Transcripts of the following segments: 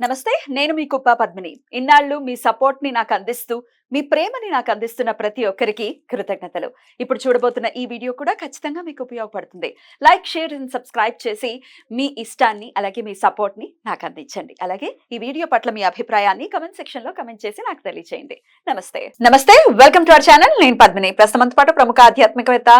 నమస్తే, నేను మీ కుప్ప పద్మిని. ఇన్నాళ్ళు మీ సపోర్ట్ ని నాకు అందిస్తూ, మీ ప్రేమని నాకు అందిస్తున్న ప్రతి ఒక్కరికి కృతజ్ఞతలు. ఇప్పుడు చూడబోతున్న ఈ వీడియో కూడా ఖచ్చితంగా మీకు ఉపయోగపడుతుంది. లైక్, షేర్ అండ్ సబ్స్క్రైబ్ చేసి మీ ఇష్టాన్ని అలాగే మీ సపోర్ట్ ని నాకు అందించండి. అలాగే ఈ వీడియో పట్ల మీ అభిప్రాయాన్ని కమెంట్ సెక్షన్ లో కమెంట్ చేసి నాకు తెలియజేయండి. నమస్తే, వెల్కమ్ టు అవర్ ఛానల్. నేను పద్మిని. ప్రస్తుతంతో పాటు ప్రముఖ ఆధ్యాత్మికవేత్త,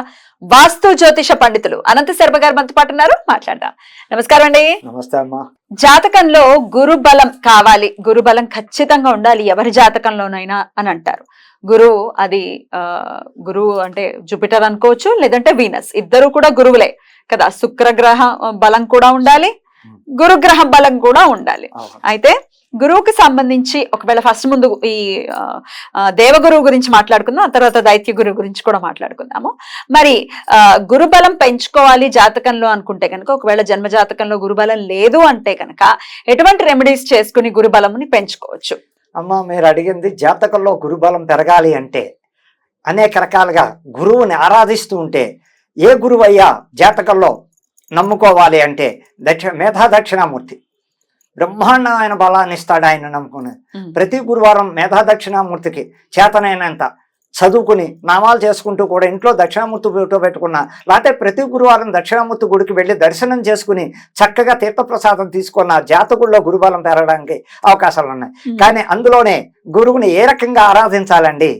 వాస్తు జ్యోతిష పండితులు అనంత శర్మ గారు మనతో పాటు ఉన్నారు. మాట్లాడదాం. నమస్కారం అండి. నమస్తే అమ్మా. జాతకంలో గురు బలం కావాలి, గురు బలం ఖచ్చితంగా ఉండాలి ఎవరి జాతకంలోనైనా అని అంటారు. గురువు అది గురువు అంటే జూపిటర్ అనుకోవచ్చు, లేదంటే వీనస్, ఇద్దరు కూడా గురువులే కదా. శుక్రగ్రహ బలం కూడా ఉండాలి, గురుగ్రహ బలం కూడా ఉండాలి. అయితే గురువుకి సంబంధించి ఒకవేళ ఫస్ట్ ముందు ఈ దేవగురువు గురించి మాట్లాడుకుందాం, ఆ తర్వాత దైత్య గురువు గురించి కూడా మాట్లాడుకుందాము. మరి గురుబలం పెంచుకోవాలి జాతకంలో అనుకుంటే కనుక, ఒకవేళ జన్మ జాతకంలో గురుబలం లేదు అంటే కనుక ఎటువంటి రెమెడీస్ చేసుకుని గురుబలంని పెంచుకోవచ్చు? అమ్మ, మీరు అడిగింది జాతకంలో గురుబలం పెరగాలి అంటే అనేక రకాలుగా గురువుని ఆరాధిస్తూ ఉంటే ఏ గురువు అయ్యా జాతకంలో నమ్ముకోవాలి అంటే మేధా దక్షిణామూర్తి బ్రహ్మాండమైన బలాన్ని ఇస్తాడు. ఆయన నమ్ముకునేది ప్రతి గురువారం మేధా దక్షిణామూర్తికి చేతనైనంత చదువుకుని నామాలు చేసుకుంటూ కూడా ఇంట్లో దక్షిణామూర్తి ఫోటో పెట్టుకున్నా, లేకపోతే ప్రతి గురువారం దక్షిణామూర్తి గుడికి వెళ్ళి దర్శనం చేసుకుని చక్కగా తీర్థప్రసాదం తీసుకున్న జాతకుల్లో గురుబలం పెరగడానికి అవకాశాలు ఉన్నాయి. కానీ అందులోనే గురువుని ఏ రకంగా ఆరాధించాలండి?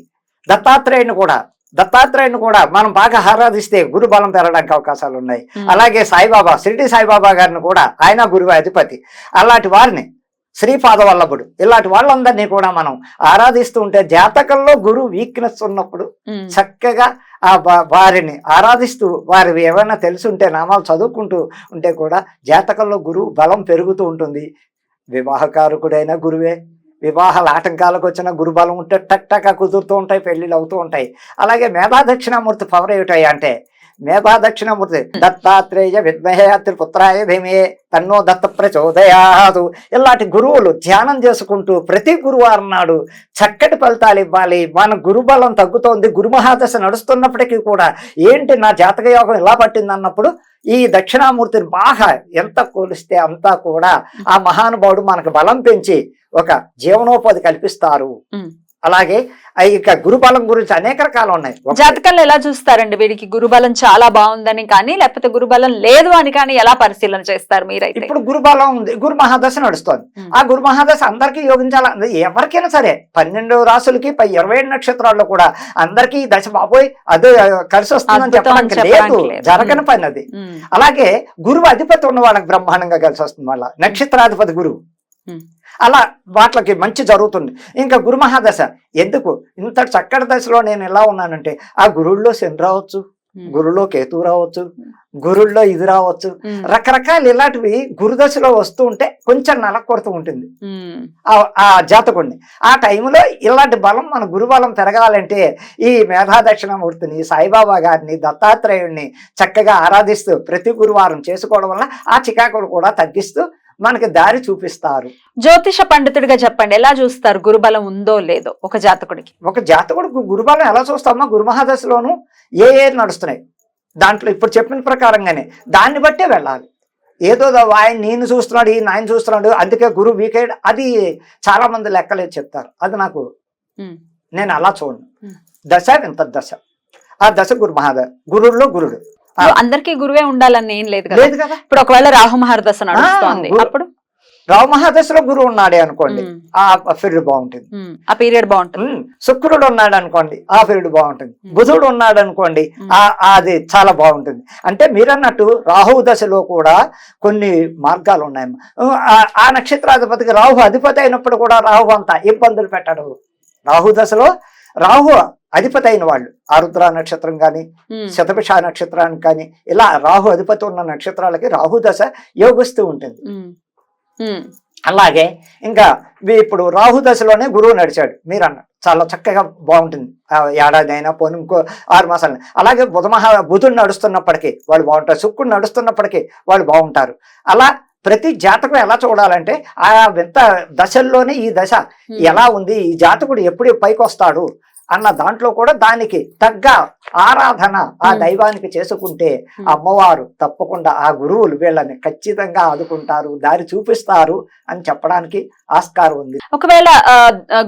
దత్తాత్రేయుని కూడా మనం బాగా ఆరాధిస్తే గురు బలం పెరగడానికి అవకాశాలు ఉన్నాయి. అలాగే సాయిబాబా, షిరిడి సాయిబాబా గారిని కూడా, ఆయన గురువు అధిపతి. అలాంటి వారిని, శ్రీపాద వల్లభుడు, ఇలాంటి వాళ్ళందరినీ కూడా మనం ఆరాధిస్తూ ఉంటే జాతకంలో గురువు వీక్నెస్ ఉన్నప్పుడు చక్కగా వారిని ఆరాధిస్తూ వారి ఏమైనా తెలుసుంటే నామాలు చదువుకుంటూ ఉంటే కూడా జాతకంలో గురువు బలం పెరుగుతూ ఉంటుంది. వివాహకారకుడైన గురువే. వివాహాల ఆటంకాలకు వచ్చిన గురుబలం ఉంటే టక్ కుదురుతూ ఉంటాయి, పెళ్లిళ్ళు అవుతూ ఉంటాయి. అలాగే మేధా దక్షిణామూర్తి పవర్ ఏమిటాయి అంటే, మేధా దక్షిణామూర్తి దత్తాత్రేయ విద్మహే పుత్రాయ ధీమే తన్నో దత్త ప్రచోదయాదు. ఇలాంటి గురువులు ధ్యానం చేసుకుంటూ ప్రతి గురువారం నాడు చక్కటి ఫలితాలు ఇవ్వాలి. మన గురుబలం తగ్గుతోంది, గురుమహాదశ నడుస్తున్నప్పటికీ కూడా ఏంటి నా జాతక యోగం ఇలా పట్టింది అన్నప్పుడు ఈ దక్షిణామూర్తిని బాగా ఎంత కొలిస్తే అంతా కూడా ఆ మహానుభావుడు మనకు బలం పెంచి ఒక జీవనోపాధి కల్పిస్తారు. అలాగే ఇక గురుబలం గురించి అనేక రకాలు ఉన్నాయి. జాతకంలో ఎలా చూస్తారండి వీడికి గురుబలం చాలా బాగుందని కానీ, లేకపోతే గురుబలం లేదు అని కానీ ఎలా పరిశీలన చేస్తారు మీరైతే? ఇప్పుడు గురుబలం ఉంది, గురు మహాదశ నడుస్తోంది. ఆ గురు మహాదశ అందరికీ యోగించాలి, ఎవరికైనా సరే. 12 రాసులకి 27 నక్షత్రాల్లో కూడా అందరికీ దశ బాబోయ్ అదే కలిసి వస్తుందని చెప్పడానికి లేదు, జరగని పని అది. అలాగే గురువు అధిపతి ఉన్న వాళ్ళకి బ్రహ్మాండంగా కలిసి వస్తుంది. వాళ్ళ నక్షత్రాధిపతి గురువు, అలా వాటికి మంచి జరుగుతుంది. ఇంకా గురు మహాదశ ఎందుకు ఇంత చక్కటి దశలో నేను ఎలా ఉన్నానంటే, ఆ గురువుల్లో శని రావచ్చు, గురువులో కేతు రావచ్చు, గురువుల్లో ఇది రావచ్చు, రకరకాలు ఇలాంటివి గురుదశలో వస్తూ ఉంటే కొంచెం నలకొడుతూ ఉంటుంది ఆ జాతకుడిని. ఆ టైంలో ఇలాంటి బలం, మన గురుబలం పెరగాలంటే ఈ మేధా దక్షిణామూర్తిని, సాయిబాబా గారిని, దత్తాత్రేయుడిని చక్కగా ఆరాధిస్తూ ప్రతి గురువారం చేసుకోవడం వల్ల ఆ చికాకులు కూడా తగ్గిస్తూ మనకి దారి చూపిస్తారు. జ్యోతిష పండితుడిగా చెప్పండి, ఎలా చూస్తారు గురుబలం ఉందో లేదో ఒక జాతకుడికి? ఒక జాతకుడికి గురుబలం ఎలా చూస్తామో, గురుమహాదశలోను ఏ నడుస్తున్నాయి దాంట్లో ఇప్పుడు చెప్పిన ప్రకారంగానే దాన్ని బట్టే వెళ్ళాలి. ఏదో ఆయన నేను చూస్తున్నాడు, ఈ నాయన చూస్తున్నాడు అందుకే గురువు వీకేడ్, అది చాలా మంది లెక్కలేదు చెప్తారు. అది నాకు, నేను అలా చూడను. దశ ఎంత దశ, ఆ దశ గురు మహాదశ, గురువుల్లో గురుడు. అందరికీ గురువే ఉండాలని ఏం లేదు కదా. ఇప్పుడు ఒకవేళ రాహు మహర్దశ నడుస్తోంది, అప్పుడు రాహు మహాదశలో గురువు ఉన్నాడే అనుకోండి, ఆ పీరియడ్ బాగుంటుంది, ఆ పీరియడ్ బాగుంటుంది. శుక్రుడు ఉన్నాడు అనుకోండి, ఆ పీరియడ్ బాగుంటుంది. బుధుడు ఉన్నాడు అనుకోండి, అది చాలా బాగుంటుంది. అంటే మీరన్నట్టు రాహు దశలో కూడా కొన్ని మార్గాలు ఉన్నాయి. ఆ నక్షత్రాధిపతికి రాహు అధిపతి అయినప్పుడు కూడా రాహు అంతా ఇబ్బందులు పెట్టడు. రాహు దశలో రాహు అధిపతి అయిన వాళ్ళు, ఆరుద్ర నక్షత్రం కానీ, శతభిష నక్షత్రానికి కానీ, ఇలా రాహు అధిపతి ఉన్న నక్షత్రాలకి రాహు దశ యోగిస్తూ ఉంటుంది. అలాగే ఇంకా ఇప్పుడు రాహు దశలోనే గురువు నడిచాడు మీరు అన్న, చాలా చక్కగా బాగుంటుంది. ఏడాది అయినా పోనీ ఇంకో 6 మాసాలు. అలాగే బుధుడు నడుస్తున్నప్పటికీ వాళ్ళు బాగుంటారు, శుక్రుడు నడుస్తున్నప్పటికీ వాళ్ళు బాగుంటారు. అలా ప్రతి జాతకం ఎలా చూడాలంటే ఆ వింత దశల్లోనే ఈ దశ ఎలా ఉంది, ఈ జాతకుడు ఎప్పుడు పైకి వస్తాడు అన్న దాంట్లో కూడా దానికి తగ్గ ఆరాధన ఆ దైవానికి చేసుకుంటే అమ్మవారు తప్పకుండా ఆ గురువులు వీళ్ళని ఖచ్చితంగా ఆదుకుంటారు, దారి చూపిస్తారు అని చెప్పడానికి ఆస్కారం ఉంది. ఒకవేళ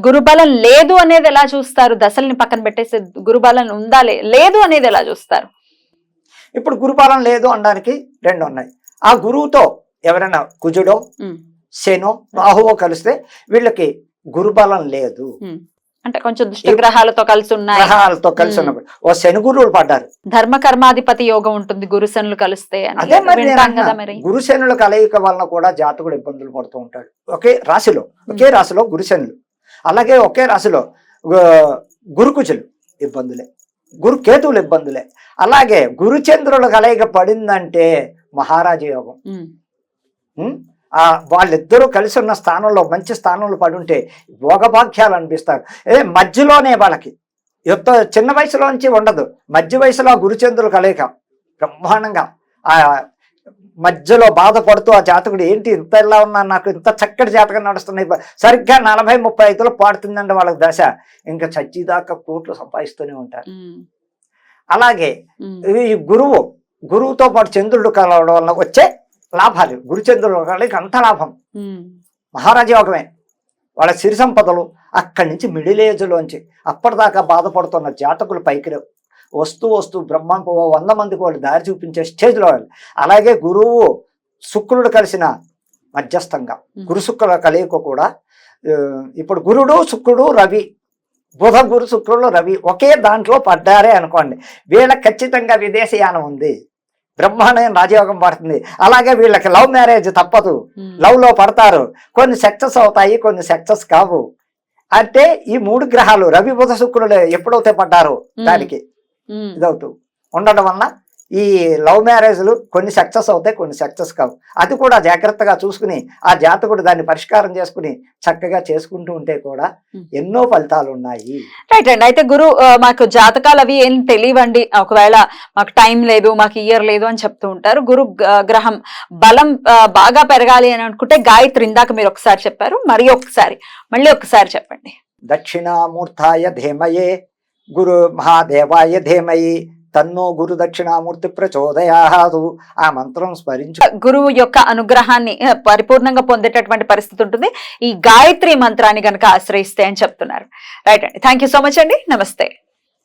గురుబలం లేదు అనేది ఎలా చూస్తారు? దశల్ని పక్కన పెట్టేసి గురుబలం ఉందా లేదు అనేది ఎలా చూస్తారు? ఇప్పుడు గురుబలం లేదు అనడానికి రెండు ఉన్నాయి. ఆ గురువుతో ఎవరైనా కుజుడో శనో రాహువో కలిస్తే వీళ్ళకి గురుబలం లేదు, అంటే కొంచెం దుష్టగ్రహాలతో కలిసి ఉన్నాయి, గ్రహాలతో కలిసి ఉన్నప్పుడు ఓ శని గురువులు పడ్డారు, ధర్మ కర్మాధిపతి యోగం ఉంటుంది గురుశనులు కలిస్తే అని. అదే మరి వింటాం కదా మరి. గురుశనుల కలయిక వలన కూడా జాతకుడు ఇబ్బందులు పడుతూ ఉంటాడు. ఒకే రాశిలో గురుశనులు, అలాగే ఒకే రాశిలో గురుకుజులు ఇబ్బందులే, గురు కేతువులు ఇబ్బందులే. అలాగే గురుచంద్రుల కలయిక పడిందంటే మహారాజ యోగం. వాళ్ళిద్దరూ కలిసి ఉన్న స్థానంలో మంచి స్థానంలో పడి ఉంటే భోగభాగ్యాలు అనిపిస్తారు. మధ్యలోనే వాళ్ళకి చిన్న వయసులోంచి ఉండదు, మధ్య వయసులో గురుచంద్రులు కలయిక బ్రహ్మాండంగా ఆ మధ్యలో బాధపడుతూ ఆ జాతకుడు ఏంటి ఇంత ఎలా ఉన్నా, నాకు ఇంత చక్కటి జాతకం నడుస్తున్నాయి, సరిగ్గా 40-35లో పాడుతుందంటే వాళ్ళకి దశ ఇంకా చచ్చిదాకా కోట్లు సంపాదిస్తూనే ఉంటారు. అలాగే ఈ గురువుతో పాటు చంద్రుడు కలవడం వల్ల వచ్చే లాభాలు, గురుచంద్రుడు కలయిక అంత లాభం, మహారాజ యోగమే. వాళ్ళ సిరి సంపదలు అక్కడి నుంచి మిడిల్ ఏజ్లోంచి అప్పటిదాకా బాధపడుతున్న జాతకులు పైకి వస్తూ బ్రహ్మాండ 100 మందికి వాళ్ళు దారి చూపించే స్టేజ్లో వాళ్ళు. అలాగే గురువు శుక్రుడు కలిసిన మధ్యస్థంగా గురు శుక్రుల కలయిక కూడా ఇప్పుడు గురుడు శుక్రుడు రవి, బుధ గురు శుక్రుడు రవి ఒకే దాంట్లో పడ్డారే అనుకోండి, వీళ్ళకి ఖచ్చితంగా విదేశయానం ఉంది, బ్రహ్మాండమైన రాజయోగం పడుతుంది. అలాగే వీళ్ళకి లవ్ మ్యారేజ్ తప్పదు, లవ్ లో పడతారు, కొన్ని సక్సెస్ అవుతాయి, కొన్ని సక్సెస్ కావు. అంటే ఈ 3 గ్రహాలు రవి బుధ శుక్రులు ఎప్పుడైతే పడ్డారో దానికి ఇదవుతూ ఉండడం వలన ఈ లవ్ మ్యారేజ్లు కొన్ని సక్సెస్ అవుతాయి, కొన్ని సక్సెస్ కావు. అది కూడా జాగ్రత్తగా చూసుకుని ఆ జాతకుడు దాన్ని పరిష్కారం చేసుకుని చక్కగా చేసుకుంటూ ఉంటే కూడా ఎన్నో ఫలితాలు ఉన్నాయి. రైట్ అండి. అయితే గురు మాకు జాతకాలు అవి ఏం తెలియవండి, ఒకవేళ మాకు టైం లేదు, మాకు ఇయర్ లేదు అని చెప్తూ ఉంటారు. గురు గ్రహం బలం బాగా పెరగాలి అని అనుకుంటే గాయత్రి ఇందాక మీరు ఒకసారి చెప్పారు, మళ్ళీ ఒకసారి చెప్పండి. దక్షిణామూర్తాయ ధీమయే గురు మహాదేవాయ ధీమయి తన్నో గురు దక్షిణామూర్తి ప్రచోదయాదు. ఆ మంత్రం స్మరించు గురువు యొక్క అనుగ్రహాన్ని పరిపూర్ణంగా పొందేటటువంటి పరిస్థితి ఉంటుంది ఈ గాయత్రి మంత్రాన్ని గనక ఆశ్రయిస్తే అని చెప్తున్నారు. రైట్ అండి, థ్యాంక్ యూ సో మచ్ అండి, నమస్తే.